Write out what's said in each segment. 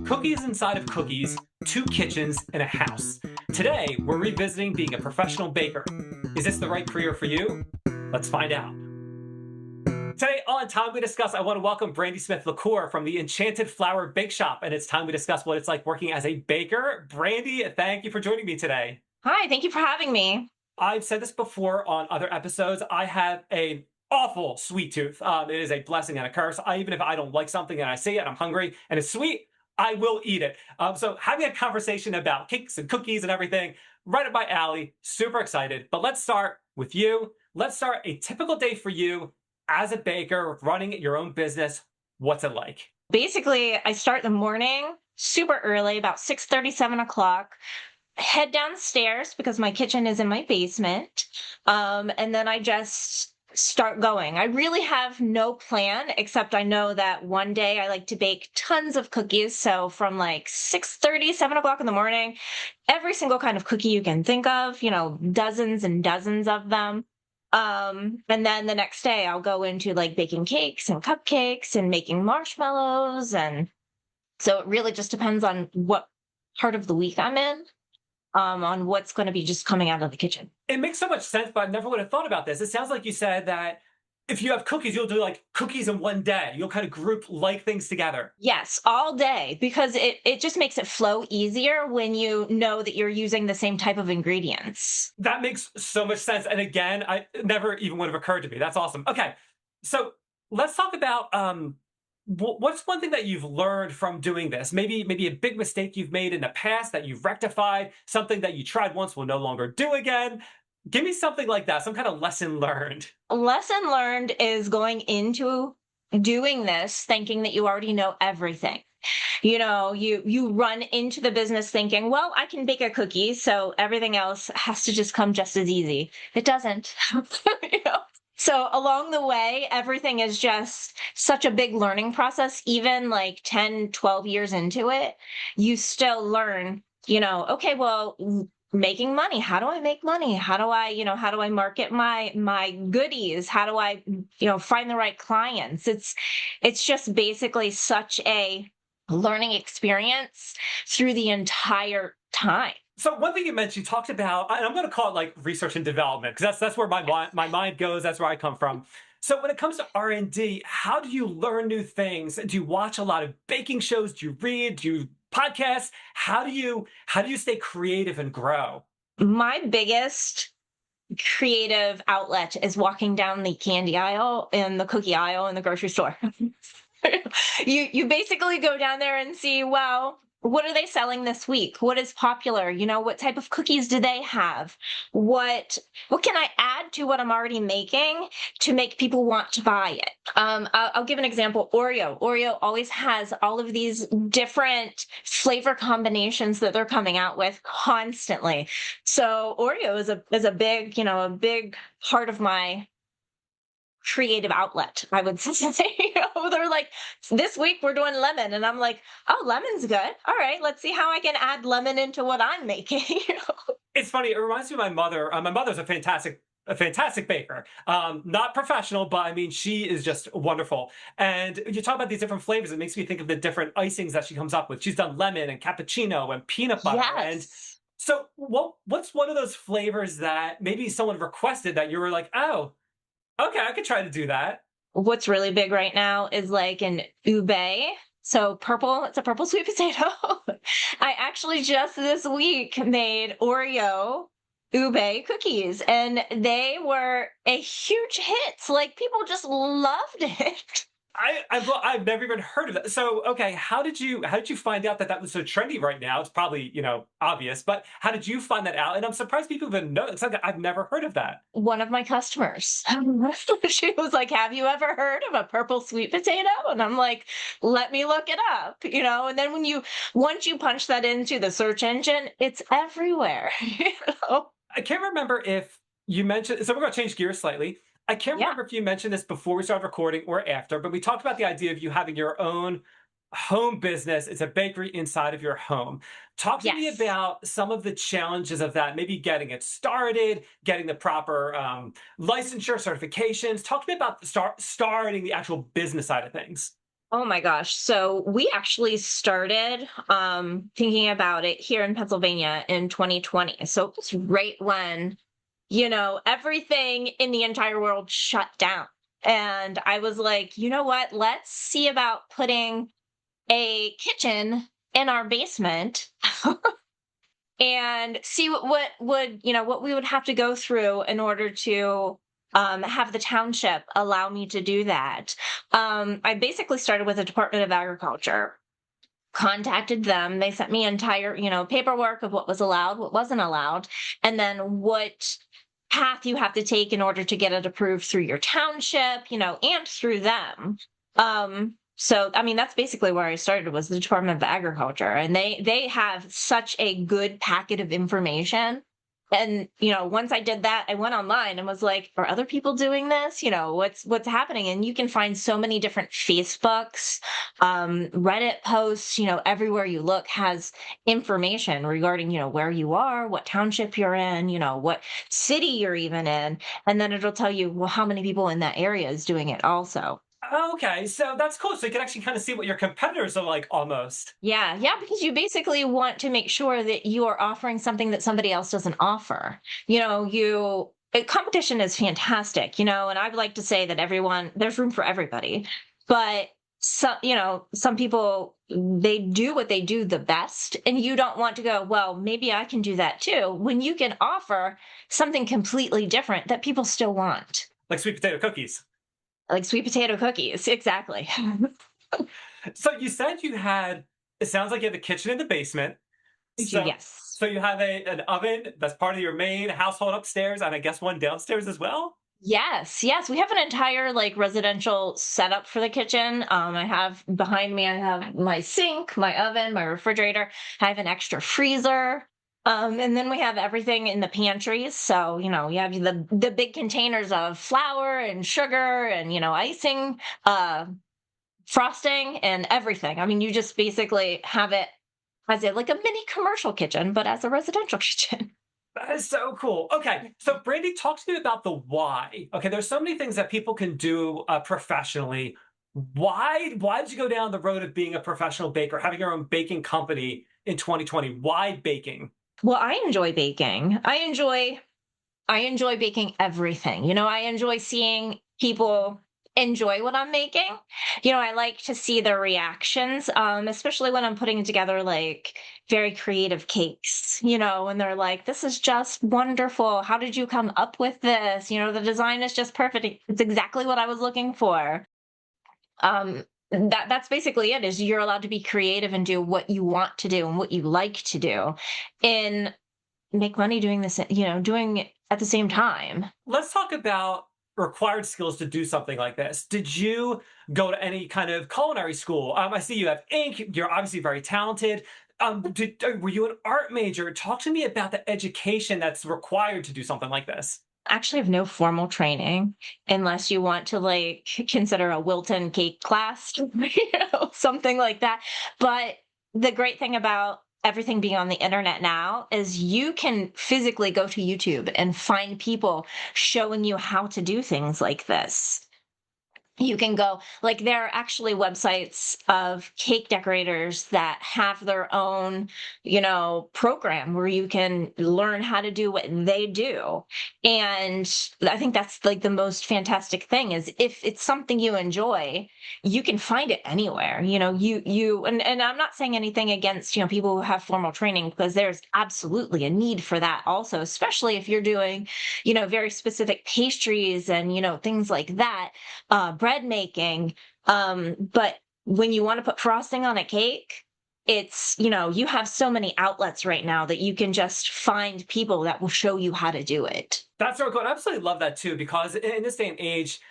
Cookies inside of cookies, two kitchens, and a house. Today, we're revisiting being a professional baker. Is this the right career for you? Let's find out. Today on Time We Discuss, I want to welcome Brandy Smith LeCours from the Enchanted Flour Bake Shop, and it's time we discuss what it's like working as a baker. Brandy, thank you for joining me today. Hi, thank you for having me. I've said this before on other episodes. I have an awful sweet tooth. It is a blessing and a curse. Even if I don't like something and I see it and I'm hungry and it's sweet, I will eat it. So having a conversation about cakes and cookies and everything, right up my alley. Super excited. But let's start with you. Let's start a typical day for you as a baker running your own business. What's it like? Basically, I start the morning super early, about 6:30, 7 o'clock. Head downstairs because my kitchen is in my basement. And then I just start going. I really have no plan, except I know that one day I like to bake tons of cookies. So from like 6:30, 7 o'clock in the morning, every single kind of cookie you can think of, dozens and dozens of them. And then the next day I'll go into like baking cakes and cupcakes and making marshmallows. And so it really just depends on what part of the week I'm in, on what's going to be just coming out of the kitchen. It makes so much sense, but I never would have thought about this. It sounds like you said that if you have cookies, you'll do like cookies in one day. You'll kind of group like things together. Yes, all day, because it just makes it flow easier when you know that you're using the same type of ingredients. That makes so much sense. And again, I it never even would have occurred to me. That's awesome. Okay. So let's talk about what's one thing that you've learned from doing this? Maybe a big mistake you've made in the past that you've rectified, something that you tried once will no longer do again. Give me something like that, some kind of lesson learned. Lesson learned is going into doing this thinking that you already know everything. You run into the business thinking, well, I can bake a cookie, so everything else has to just come just as easy. It doesn't. you know? So along the way, everything is just such a big learning process. Even like 10, 12 years into it, you still learn, okay, well, making money. How do I make money? How do I market my goodies? How do I, find the right clients? It's just basically such a learning experience through the entire time. So one thing you mentioned, you talked about, and I'm going to call it like research and development, because that's where my mind goes. That's where I come from. So when it comes to R&D, how do you learn new things? Do you watch a lot of baking shows? Do you read? Do you podcasts? How do you stay creative and grow? My biggest creative outlet is walking down the candy aisle and the cookie aisle in the grocery store. You basically go down there and see, well, what are they selling this week? What is popular? What type of cookies do they have? What can I add to what I'm already making to make people want to buy it? I'll give an example. Oreo always has all of these different flavor combinations that they're coming out with constantly. So Oreo is a big part of my creative outlet, I would say. They're like, this week we're doing lemon, and I'm like, oh, lemon's good. All right, let's see how I can add lemon into what I'm making. It's funny. It reminds me of my mother. My mother's a fantastic baker. Not professional, but I mean, she is just wonderful. And you talk about these different flavors. It makes me think of the different icings that she comes up with. She's done lemon and cappuccino and peanut butter. And Yes. so, what's one of those flavors that maybe someone requested that you were like, oh, okay, I could try to do that. What's really big right now is like an ube. So purple, it's a purple sweet potato. I actually just this week made Oreo ube cookies, and they were a huge hit. Like, people just loved it. I've never even heard of that. So, okay, how did you find out that that was so trendy right now? It's probably obvious, but how did you find that out? And I'm surprised people even know. It's like I've never heard of that. One of my customers, she was like, have you ever heard of a purple sweet potato? And I'm like, let me look it up, and then once you punch that into the search engine, it's everywhere. I can't remember if you mentioned. So we're going to change gears slightly. I can't Yeah. remember if you mentioned this before we started recording or after, but we talked about the idea of you having your own home business. It's a bakery inside of your home. Talk to me Yes. about some of the challenges of that, maybe getting it started, getting the proper licensure certifications. Talk to me about starting the actual business side of things. Oh my gosh. So we actually started thinking about it here in Pennsylvania in 2020. So it was right when, everything in the entire world shut down. And I was like, you know what? Let's see about putting a kitchen in our basement and see what would, what we would have to go through in order to have the township allow me to do that. I basically started with the Department of Agriculture, contacted them. They sent me entire, paperwork of what was allowed, what wasn't allowed, and then what path you have to take in order to get it approved through your township, and through them. So I mean that's basically where I started, was the Department of Agriculture, and they have such a good packet of information. And once I did that, I went online and was like, are other people doing this? What's happening? And you can find so many different Facebooks, Reddit posts, everywhere you look has information regarding, where you are, what township you're in, what city you're even in. And then it'll tell you, well, how many people in that area is doing it also. Okay, so that's cool. So you can actually kind of see what your competitors are like almost. Yeah, yeah, because you basically want to make sure that you are offering something that somebody else doesn't offer. Competition is fantastic, and I would like to say that there's room for everybody. But some people, they do what they do the best, and you don't want to go, well, maybe I can do that too, when you can offer something completely different that people still want. Like sweet potato cookies. Like sweet potato cookies, exactly. So you said it sounds like you have a kitchen in the basement. So Yes. so you have an oven that's part of your main household upstairs, and I guess one downstairs as well? Yes, yes, we have an entire, like, residential setup for the kitchen. I have behind me, I have my sink, my oven, my refrigerator. I have an extra freezer. And then we have everything in the pantries. So, you have the big containers of flour and sugar and, icing, frosting and everything. I mean, you just basically have it as like a mini commercial kitchen, but as a residential kitchen. That is so cool. Okay, so Brandy, talk to me about the why. Okay, there's so many things that people can do professionally. Why did you go down the road of being a professional baker, having your own baking company in 2020? Why baking? Well, I enjoy baking. I enjoy baking everything. I enjoy seeing people enjoy what I'm making. I like to see their reactions, especially when I'm putting together like very creative cakes, and they're like, this is just wonderful. How did you come up with this? The design is just perfect. It's exactly what I was looking for. That's basically it, is you're allowed to be creative and do what you want to do and what you like to do. And make money doing this, doing it at the same time. Let's talk about required skills to do something like this. Did you go to any kind of culinary school? I see you have ink. You're obviously very talented. Were you an art major? Talk to me about the education that's required to do something like this. Actually have no formal training unless you want to like consider a Wilton cake class, something like that. But the great thing about everything being on the internet now is you can physically go to YouTube and find people showing you how to do things like this. You can go, like, there are actually websites of cake decorators that have their own, program where you can learn how to do what they do. And I think that's like the most fantastic thing, is if it's something you enjoy, you can find it anywhere. And I'm not saying anything against, people who have formal training, because there's absolutely a need for that also, especially if you're doing, very specific pastries and, things like that, bread making. But when you want to put frosting on a cake, it's, you have so many outlets right now that you can just find people that will show you how to do it. That's so cool. I absolutely love that too, because in this day and age,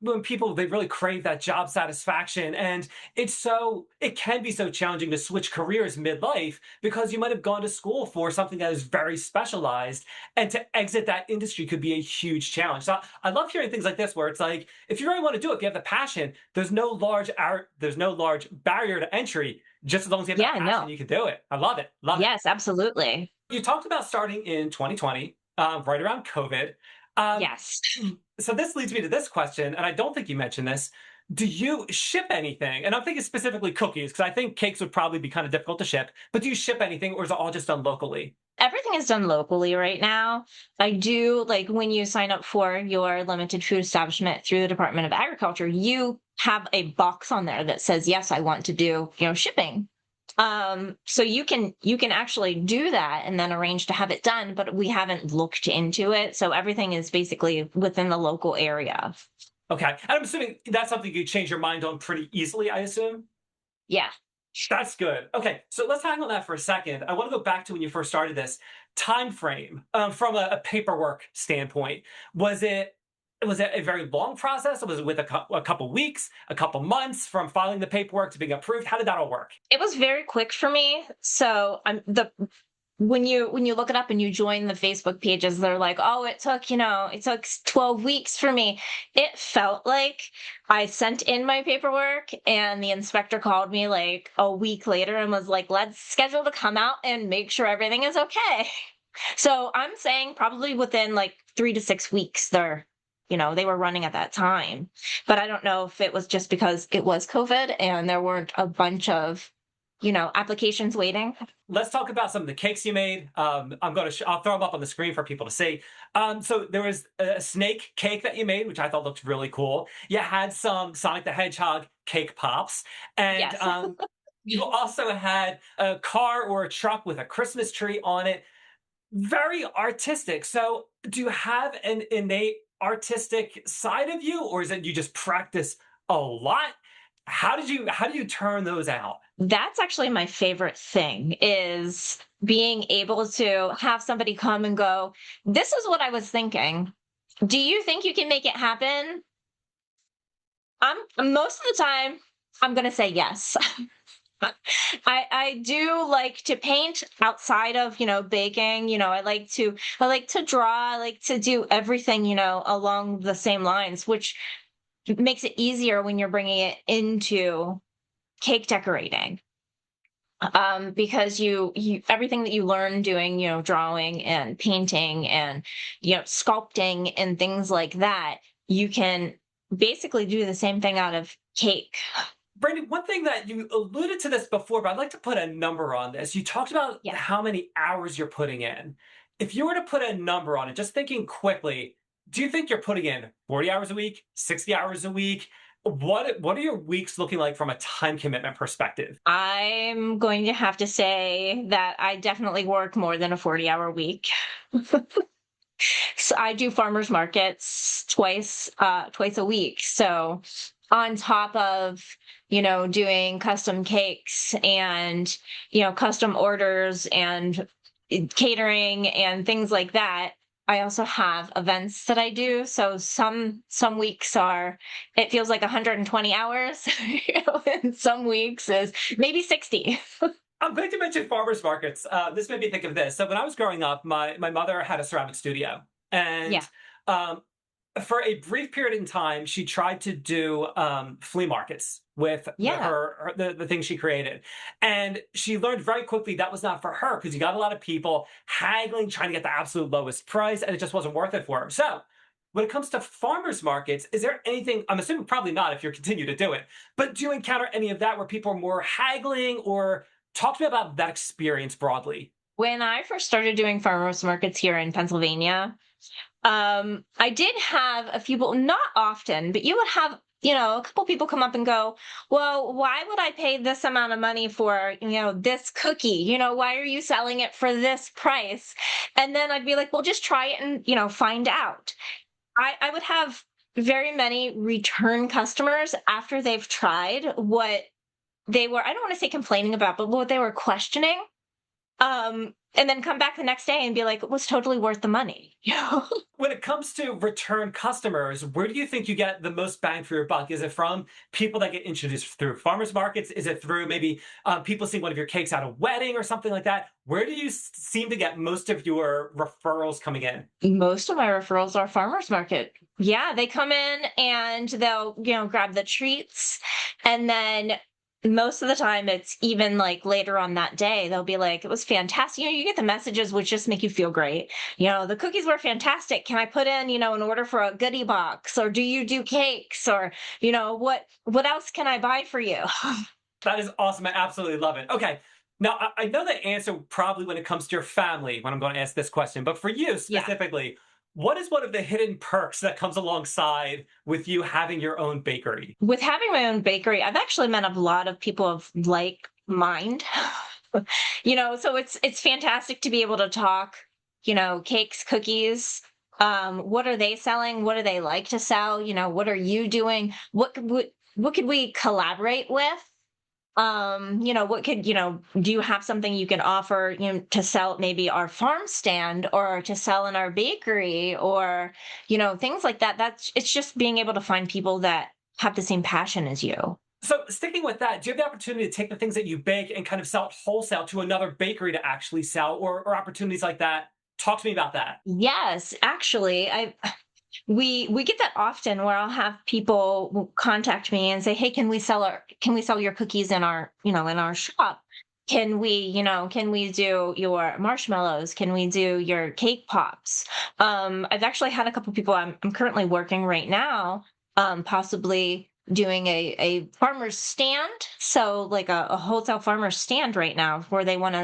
when people they really crave that job satisfaction, and it can be so challenging to switch careers midlife because you might have gone to school for something that is very specialized, and to exit that industry could be a huge challenge. So I love hearing things like this, where it's like if you really want to do it, if you have the passion, there's no large barrier to entry. Just as long as you have that Yeah, passion, no. you can do it. I love it. Love it. Yes, absolutely. You talked about starting in 2020, right around COVID. Um, Yes. so this leads me to this question, and I don't think you mentioned this. Do you ship anything? And I'm thinking specifically cookies, because I think cakes would probably be kind of difficult to ship. But do you ship anything, or is it all just done locally? Everything is done locally right now. I do like when you sign up for your limited food establishment through the Department of Agriculture, you have a box on there that says, yes, I want to do, shipping. So you can actually do that and then arrange to have it done, but we haven't looked into it. So everything is basically within the local area. Okay. And I'm assuming that's something you change your mind on pretty easily, I assume? Yeah. That's good. Okay, so let's hang on that for a second. I want to go back to when you first started this time frame from a paperwork standpoint. Was it was it a very long process? Or was it with a couple weeks, a couple months from filing the paperwork to being approved? How did that all work? It was very quick for me. So I'm the when you look it up and you join the Facebook pages, they're like, "Oh, it took 12 weeks for me." It felt like I sent in my paperwork and the inspector called me like a week later and was like, "Let's schedule to come out and make sure everything is okay." So I'm saying probably within like 3 to 6 weeks they were running at that time. But I don't know if it was just because it was COVID and there weren't a bunch of, applications waiting. Let's talk about some of the cakes you made. I'll throw them up on the screen for people to see. So there was a snake cake that you made, which I thought looked really cool. You had some Sonic the Hedgehog cake pops, and Yes. you also had a car or a truck with a Christmas tree on it. Very artistic. So, do you have an innate artistic side of you, or is it you just practice a lot? How do you turn those out? That's actually my favorite thing is being able to have somebody come and go, "This is what I was thinking. Do you think you can make it happen?" Most of the time I'm going to say yes. I do like to paint outside of, baking. I like to draw, I like to do everything, along the same lines, which makes it easier when you're bringing it into cake decorating. Because you everything that you learn doing, drawing and painting and sculpting and things like that, you can basically do the same thing out of cake. Brandy, one thing that you alluded to this before, but I'd like to put a number on this. You talked about Yeah. how many hours you're putting in. If you were to put a number on it, just thinking quickly, do you think you're putting in 40 hours a week, 60 hours a week? What are your weeks looking like from a time commitment perspective? I'm going to have to say that I definitely work more than a 40-hour week. So I do farmers markets twice a week. So on top of, doing custom cakes and, custom orders and catering and things like that, I also have events that I do. So some weeks it feels like 120 hours, and some weeks is maybe 60. I'm glad you mentioned farmers markets. This made me think of this. So when I was growing up, my mother had a ceramic studio, Yeah. and um, for a brief period in time, she tried to do flea markets with Yeah. the things she created, and she learned very quickly that was not for her because you got a lot of people haggling, trying to get the absolute lowest price, and it just wasn't worth it for her. So. When it comes to farmers markets, is there anything? I'm assuming probably not if you continue to do it, but do you encounter any of that where people are more haggling, or talk to me about that experience broadly? When I first started doing farmers markets here in Pennsylvania, I did have a few people, not often, but you would have, a couple people come up and go, "Well, why would I pay this amount of money for, this cookie? Why are you selling it for this price?" And then I'd be like, "Well, just try it and, find out." I would have very many return customers after they've tried what they were, I don't want to say complaining about, but what they were questioning. And then come back the next day and be like, "It was totally worth the money." When it comes to return customers, where do you think you get the most bang for your buck? Is it from people that get introduced through farmers markets? Is it through maybe people seeing one of your cakes at a wedding or something like that? Where do you seem to get most of your referrals coming in? Most of my referrals are farmers market. Yeah, they come in and they'll, grab the treats, and then most of the time it's even like later on that day, they'll be like, it was fantastic. You get the messages which just make you feel great. The cookies were fantastic. Can I put in, an order for a goodie box? Or do you do cakes? Or, what else can I buy for you? That is awesome. I absolutely love it. Okay. Now, I know the answer probably when it comes to your family when I'm going to ask this question, but for you Yeah. specifically, what is one of the hidden perks that comes alongside with you having your own bakery? With having my own bakery, I've actually met a lot of people of like mind. So it's fantastic to be able to talk, cakes, cookies. What are they selling? What do they like to sell? What are you doing? What could we collaborate with? What could, do you have something you can offer, to sell at maybe our farm stand or to sell in our bakery or, things like that. It's just being able to find people that have the same passion as you. So, sticking with that, do you have the opportunity to take the things that you bake and kind of sell it wholesale to another bakery to actually sell, or opportunities like that? Talk to me about that. Yes, actually, we get that often where I'll have people contact me and say, "Hey, can we sell your cookies in our, in our shop? Can we do your marshmallows? Can we do your cake pops?" I've actually had a couple people I'm currently working right now, possibly doing a farmer's stand. So like a wholesale farmer's stand right now where they want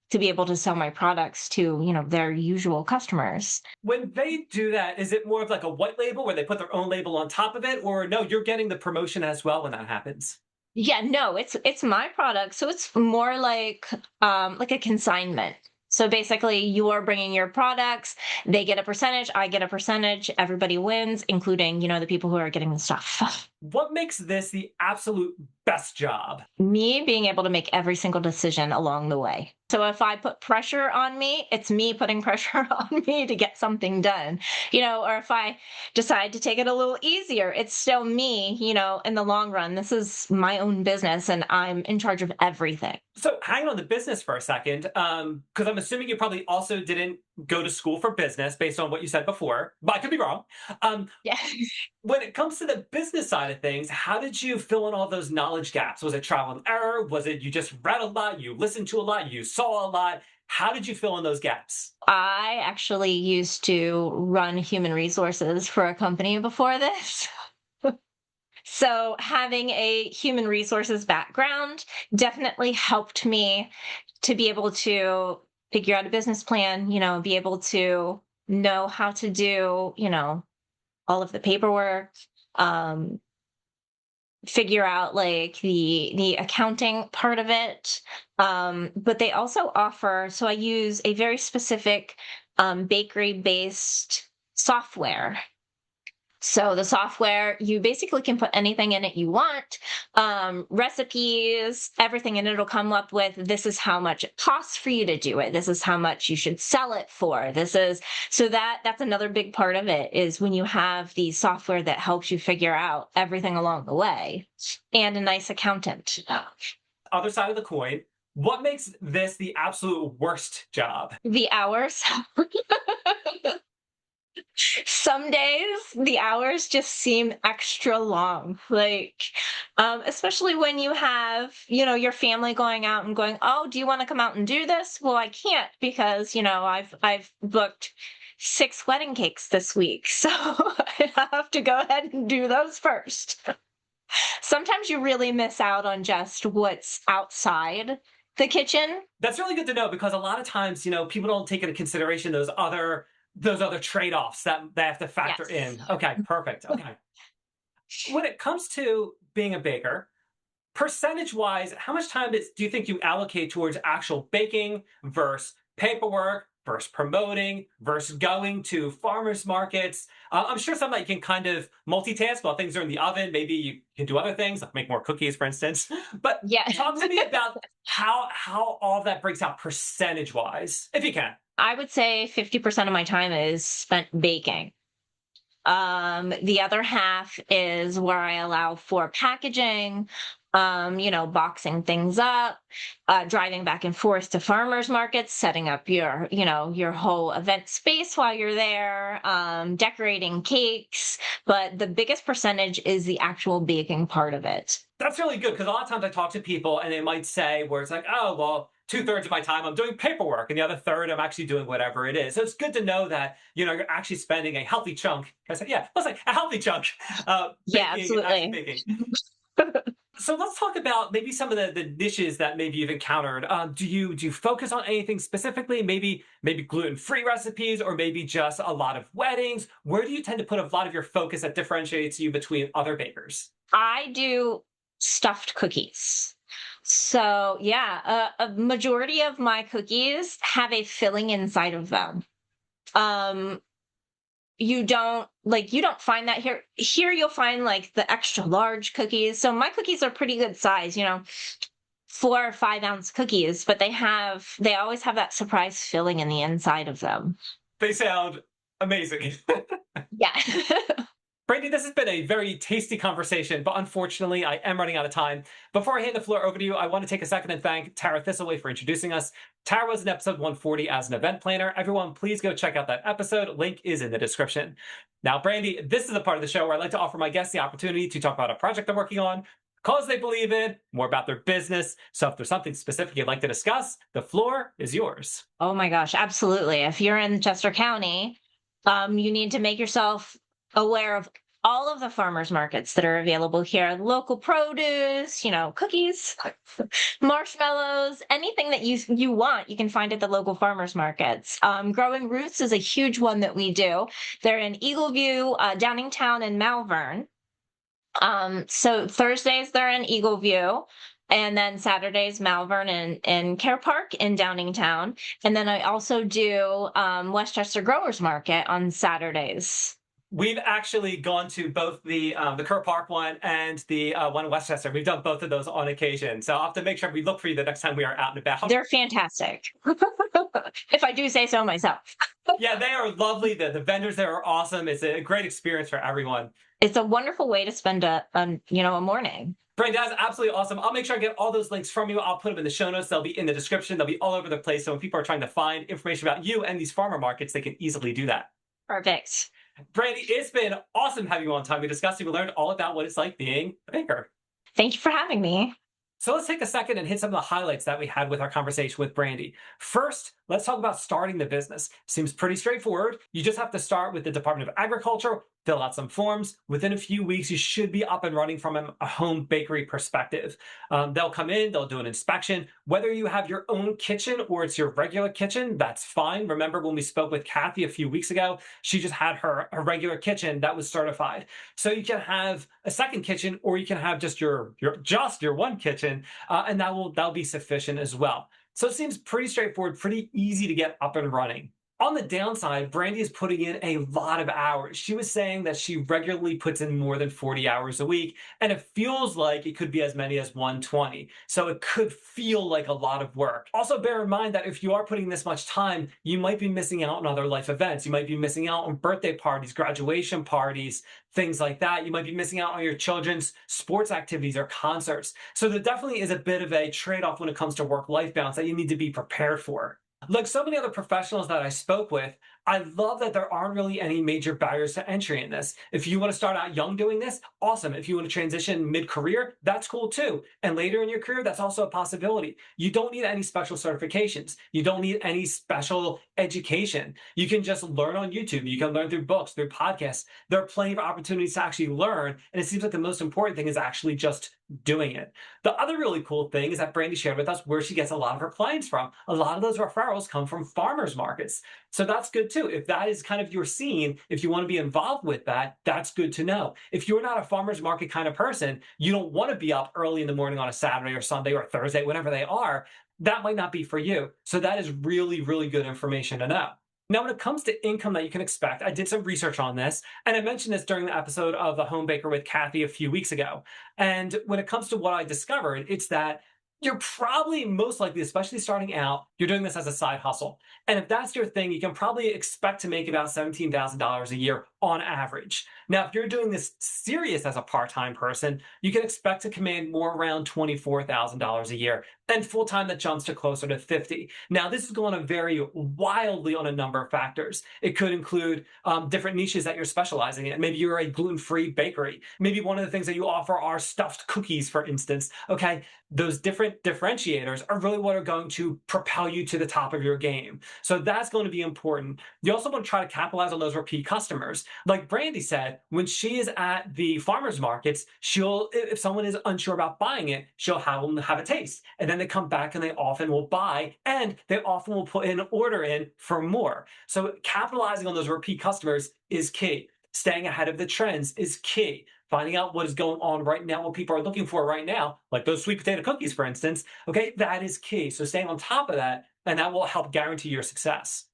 to be able to sell my products to, their usual customers. When they do that, is it more of like a white label where they put their own label on top of it, or no, you're getting the promotion as well when that happens? Yeah, no, it's my product, so it's more like a consignment. So basically, you're bringing your products, they get a percentage, I get a percentage, everybody wins, including, the people who are getting the stuff. What makes this the absolute best job? Me being able to make every single decision along the way. So if I put pressure on me, it's me putting pressure on me to get something done, or if I decide to take it a little easier, it's still me, in the long run. This is my own business and I'm in charge of everything. So, hang on the business for a second, because I'm assuming you probably also didn't go to school for business based on what you said before, but I could be wrong. Um, Yeah. when it comes to the business side of things, how did you fill in all those knowledge gaps? Was it trial and error? Was it you just read a lot, you listened to a lot, you saw a lot? How did you fill in those gaps? I actually used to run human resources for a company before this. So having a human resources background definitely helped me to be able to figure out a business plan, be able to know how to do, all of the paperwork, um, figure out like the accounting part of it. But they also offer, so I use a very specific bakery based software. So the software, you basically can put anything in it you want, recipes, everything, and it'll come up with this is how much it costs for you to do it. This is how much you should sell it for. This is so that's another big part of it is when you have the software that helps you figure out everything along the way, and a nice accountant. Other side of the coin, what makes this the absolute worst job? The hours. Some days the hours just seem extra long, like especially when you have, your family going out and going, "Oh, do you want to come out and do this?" Well, I can't because, I've booked 6 wedding cakes this week, so I have to go ahead and do those first. Sometimes you really miss out on just what's outside the kitchen. That's really good to know because a lot of times, people don't take into consideration those other trade-offs that they have to factor Yes. in. Okay, perfect. Okay. When it comes to being a baker, percentage wise, how much time do you think you allocate towards actual baking versus paperwork versus promoting versus going to farmers markets? I'm sure some that you can kind of multitask while things are in the oven. Maybe you can do other things, like make more cookies, for instance. But Yeah. talk to me about how all of that breaks out percentage wise, if you can. I would say 50% of my time is spent baking. The other half is where I allow for packaging, boxing things up, driving back and forth to farmers markets, setting up your whole event space while you're there, decorating cakes. But the biggest percentage is the actual baking part of it. That's really good because a lot of times I talk to people and they might say where it's like, oh, well, two-thirds of my time I'm doing paperwork and the other third I'm actually doing whatever it is. So it's good to know that, you're actually spending a healthy chunk. I said, yeah, let's say a healthy chunk Yeah, baking and actually absolutely. baking. So let's talk about maybe some of the dishes that maybe you've encountered. Do you focus on anything specifically? Maybe gluten-free recipes, or maybe just a lot of weddings. Where do you tend to put a lot of your focus that differentiates you between other bakers? I do stuffed cookies. So, yeah, a majority of my cookies have a filling inside of them. Um, you don't find that here. Here you'll find like the extra large cookies. So my cookies are pretty good size, 4 or 5 ounce cookies, but they always have that surprise filling in the inside of them. They sound amazing. Yeah. Brandy, this has been a very tasty conversation, but unfortunately, I am running out of time. Before I hand the floor over to you, I want to take a second and thank Tara Thistlethwaite for introducing us. Tara was in episode 140 as an event planner. Everyone, please go check out that episode. Link is in the description. Now, Brandy, this is the part of the show where I like to offer my guests the opportunity to talk about a project they're working on, cause they believe in, more about their business. So if there's something specific you'd like to discuss, the floor is yours. Oh my gosh, absolutely. If you're in Chester County, you need to make yourself aware of all of the farmers markets that are available here. Local produce, cookies, marshmallows, anything that you want, you can find at the local farmers markets. Growing Roots is a huge one that we do. They're in Eagleview, Downingtown, and Malvern. So Thursdays they're in Eagleview. And then Saturdays, Malvern and Care Park in Downingtown. And then I also do Westchester Growers Market on Saturdays. We've actually gone to both the Kerr Park one and the one in Westchester. We've done both of those on occasion. So I'll have to make sure we look for you the next time we are out and about. They're fantastic, if I do say so myself. Yeah, they are lovely. The vendors there are awesome. It's a great experience for everyone. It's a wonderful way to spend a morning. Brandy, that's absolutely awesome. I'll make sure I get all those links from you. I'll put them in the show notes. They'll be in the description. They'll be all over the place. So when people are trying to find information about you and these farmer markets, they can easily do that. Perfect. Brandy, it's been awesome having you on Time We Discussed. We learned all about what it's like being a baker. Thank you for having me. So let's take a second and hit some of the highlights that we had with our conversation with Brandy. First, let's talk about starting the business. Seems pretty straightforward. You just have to start with the Department of Agriculture, fill out some forms. Within a few weeks, you should be up and running from a home bakery perspective. They'll come in, they'll do an inspection. Whether you have your own kitchen or it's your regular kitchen, that's fine. Remember when we spoke with Kathy a few weeks ago, she just had her a regular kitchen that was certified. So you can have a second kitchen, or you can have just your one kitchen, and that'll be sufficient as well. So it seems pretty straightforward, pretty easy to get up and running. On the downside, Brandy is putting in a lot of hours. She was saying that she regularly puts in more than 40 hours a week, and it feels like it could be as many as 120. So it could feel like a lot of work. Also, bear in mind that if you are putting this much time, you might be missing out on other life events. You might be missing out on birthday parties, graduation parties, things like that. You might be missing out on your children's sports activities or concerts. So there definitely is a bit of a trade-off when it comes to work-life balance that you need to be prepared for. Like so many other professionals that I spoke with, I love that there aren't really any major barriers to entry in this. If you want to start out young doing this, awesome. If you want to transition mid-career, that's cool too. And later in your career, that's also a possibility. You don't need any special certifications. You don't need any special education. You can just learn on YouTube. You can learn through books, through podcasts. There are plenty of opportunities to actually learn. And it seems like the most important thing is actually just doing it. The other really cool thing is that Brandy shared with us where she gets a lot of her clients from. A lot of those referrals come from farmers markets. So that's good too. If that is kind of your scene, if you want to be involved with that, that's good to know. If you're not a farmers market kind of person, you don't want to be up early in the morning on a Saturday or Sunday or Thursday, whenever they are, that might not be for you. So that is really, really good information to know. Now, when it comes to income that you can expect, I did some research on this, and I mentioned this during the episode of The Home Baker with Kathy a few weeks ago. And when it comes to what I discovered, it's that you're probably most likely, especially starting out, you're doing this as a side hustle. And if that's your thing, you can probably expect to make about $17,000 a year on average. Now, if you're doing this serious as a part-time person, you can expect to command more around $24,000 a year, and full-time that jumps to closer to 50. Now, this is going to vary wildly on a number of factors. It could include different niches that you're specializing in. Maybe you're a gluten-free bakery. Maybe one of the things that you offer are stuffed cookies, for instance. Okay, those different differentiators are really what are going to propel you to the top of your game. So that's going to be important. You also want to try to capitalize on those repeat customers. Like Brandy said, when she is at the farmers markets, if someone is unsure about buying it, she'll have them have a taste. And then they come back and they often will buy, and they often will put an order in for more. So capitalizing on those repeat customers is key. Staying ahead of the trends is key. Finding out what is going on right now, what people are looking for right now, like those sweet potato cookies, for instance, okay, that is key. So staying on top of that, and that will help guarantee your success.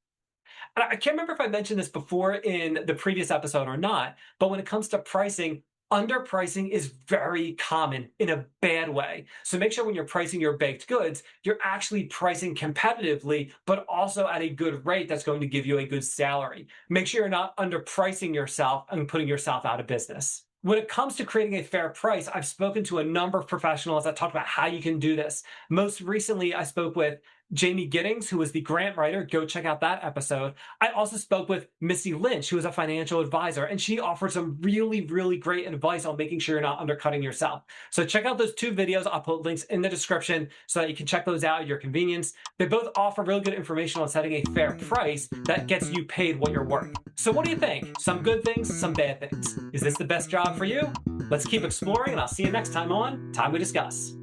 And I can't remember if I mentioned this before in the previous episode or not, but when it comes to pricing, underpricing is very common in a bad way. So make sure when you're pricing your baked goods, you're actually pricing competitively, but also at a good rate that's going to give you a good salary. Make sure you're not underpricing yourself and putting yourself out of business. When it comes to creating a fair price, I've spoken to a number of professionals that talked about how you can do this. Most recently, I spoke with Jamie Giddings, who was the grant writer. Go check out that episode. I also spoke with Missy Lynch, who is a financial advisor, and she offered some really, really great advice on making sure you're not undercutting yourself. So check out those two videos. I'll put links in the description so that you can check those out at your convenience. They both offer really good information on setting a fair price that gets you paid what you're worth. So what do you think? Some good things, some bad things. Is this the best job for you? Let's keep exploring, and I'll see you next time on Time We Discuss.